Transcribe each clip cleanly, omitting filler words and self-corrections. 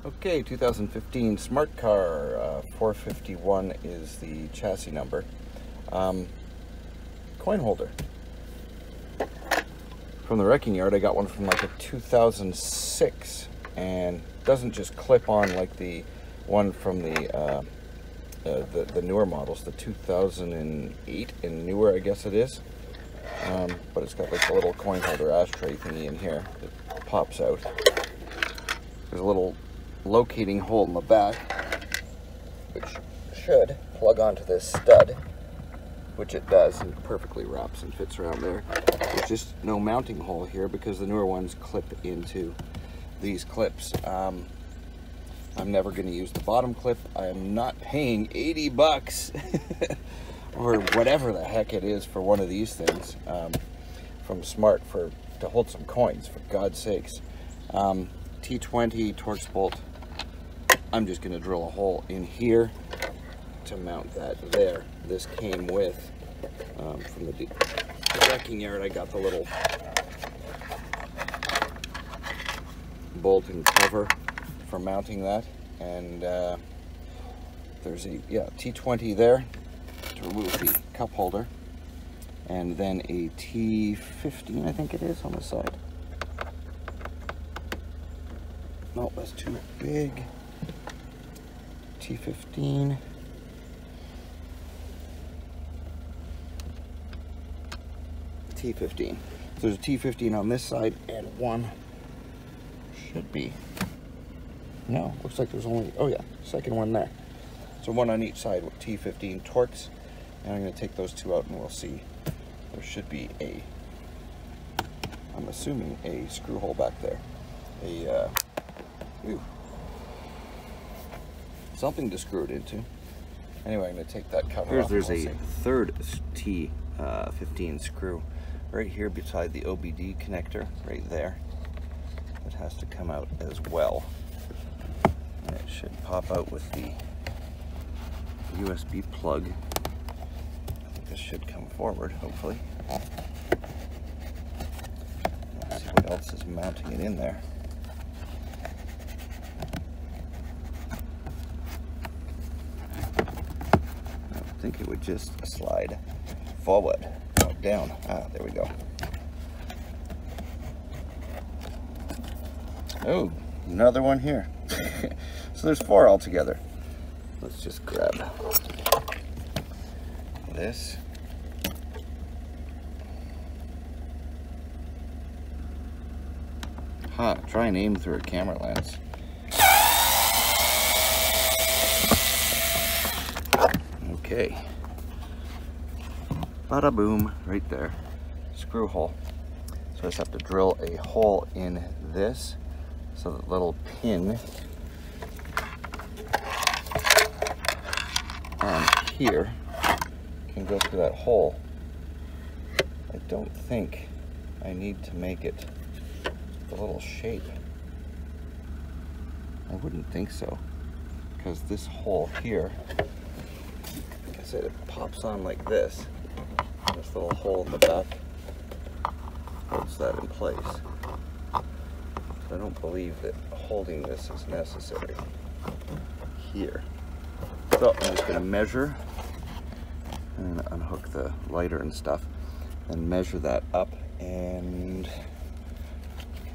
Okay, 2015 Smart Car, 451 is the chassis number. Coin holder. From the wrecking yard, I got one from like a 2006, and doesn't just clip on like the one from the newer models, the 2008 and newer, I guess it is. But it's got like a little coin holder ashtray thingy in here that pops out. There's a little locating hole in the back, which should plug onto this stud, which it does, and perfectly wraps and fits around there. There's just no mounting hole here because the newer ones clip into these clips. I'm never going to use the bottom clip. I am not paying 80 bucks or whatever the heck it is for one of these things from Smart to hold some coins, for God's sakes. T20 Torx bolt. I'm just going to drill a hole in here to mount that there. This came with, from the wrecking yard, I got the little bolt and cover for mounting that. And there's a T20 there to remove the cup holder. And then a T15, I think it is, on the side. No, that's too big. T15. T15. So there's a T15 on this side, and one should be. No, looks like there's only, oh yeah, second one there. So one on each side with T15 Torx. And I'm going to take those two out and we'll see. There should be I'm assuming a screw hole back there. Something to screw it into. Anyway, I'm going to take that cover off. There's a third T15 screw right here beside the OBD connector, right there. It has to come out as well. And it should pop out with the USB plug. I think this should come forward, hopefully. Let's see what else is mounting it in there. I think it would just slide forward, not down. Ah, there we go. Oh, another one here. So there's four altogether. Let's just grab this. Try and aim through a camera lens. Okay. Bada boom, right there. Screw hole. So I just have to drill a hole in this so that little pin on here can go through that hole. I don't think I need to make it the little shape. I wouldn't think so, because this hole here, like I said, it pops on like this. This little hole in the back holds that in place. So I don't believe that holding this is necessary here. So I'm just going to measure and unhook the lighter and stuff and measure that up, and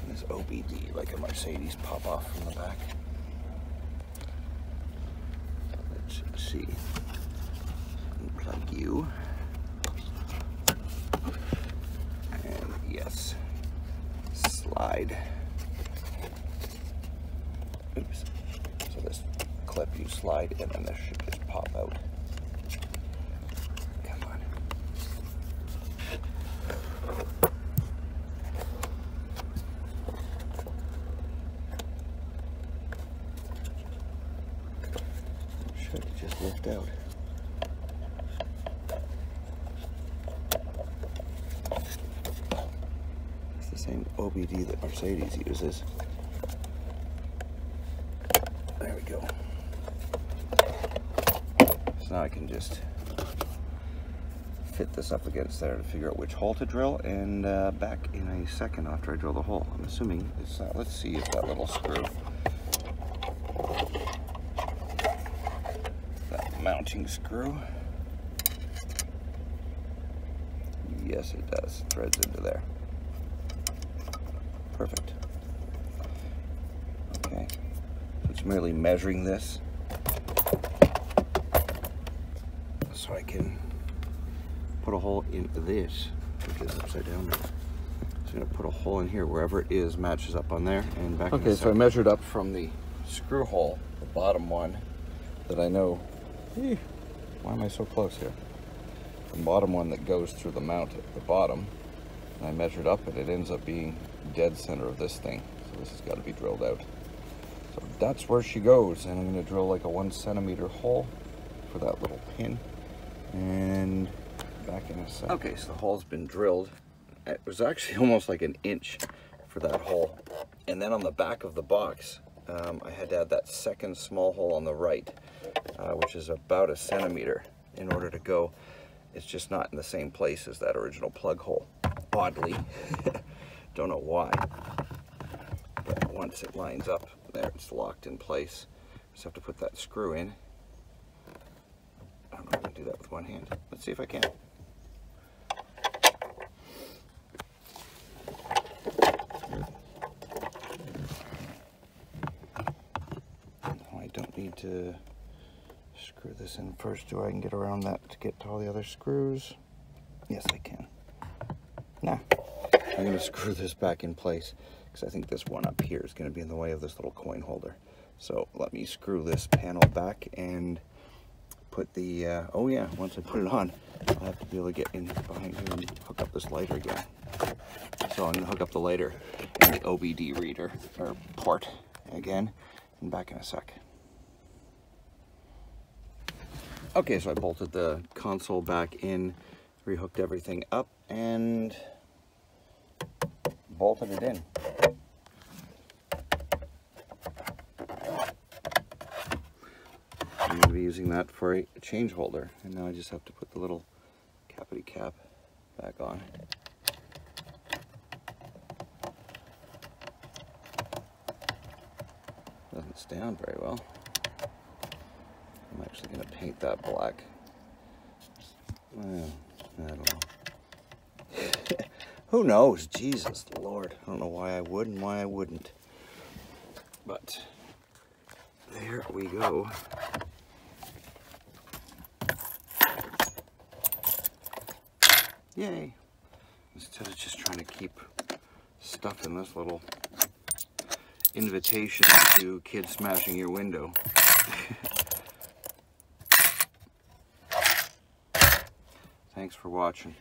this OBD like a Mercedes pop off from the back. Let's see. Unplug you. And yes, slide. Oops. So this clip you slide in and this should just pop out. Come on. Should just lift out. It's the same OBD that Mercedes uses. There we go. So now I can just fit this up against there to figure out which hole to drill, and back in a second after I drill the hole. I'm assuming it's let's see if that little screw That mounting screw. Yes, it does. Threads into there. Perfect. Okay. So it's merely measuring this so I can put a hole in this, which is upside down now. So I'm going to put a hole in here wherever it is, matches up on there, and back. Okay, so I measured up from the screw hole, the bottom one, that I know. Why am I so close here? The bottom one that goes through the mount at the bottom. And I measured up, and it ends up being dead center of this thing. So this has got to be drilled out. So that's where she goes, and I'm going to drill like a 1 centimeter hole for that little pin, and back in a sec. Okay, so the hole's been drilled. It was actually almost like an inch for that hole, and then on the back of the box, I had to add that second small hole on the right, which is about 1 centimeter in order to go. It's just not in the same place as that original plug hole, oddly. Don't know why, but once it lines up there, it's locked in place. Just have to put that screw in. I don't know if I can do that with one hand. Let's see if I can. I don't need to screw this in first, do I? I can get around that to get to all the other screws. Yes, I can. Now, I'm going to screw this back in place because I think this one up here is going to be in the way of this little coin holder. So let me screw this panel back and put the, oh yeah, once I put it on, I'll have to be able to get in behind here and hook up this lighter again. So I'm going to hook up the lighter and the OBD reader, or port, again, and back in a sec. Okay, so I bolted the console back in, rehooked everything up, and bolted it in. I'm going to be using that for a change holder, and now I just have to put the little cappity cap back on. Doesn't stay on very well. I'm actually going to paint that black. Well, I don't know. Who knows? Jesus Lord. I don't know why I would and why I wouldn't. But there we go. Yay. Instead of just trying to keep stuff in this little invitation to kids smashing your window. Thanks for watching.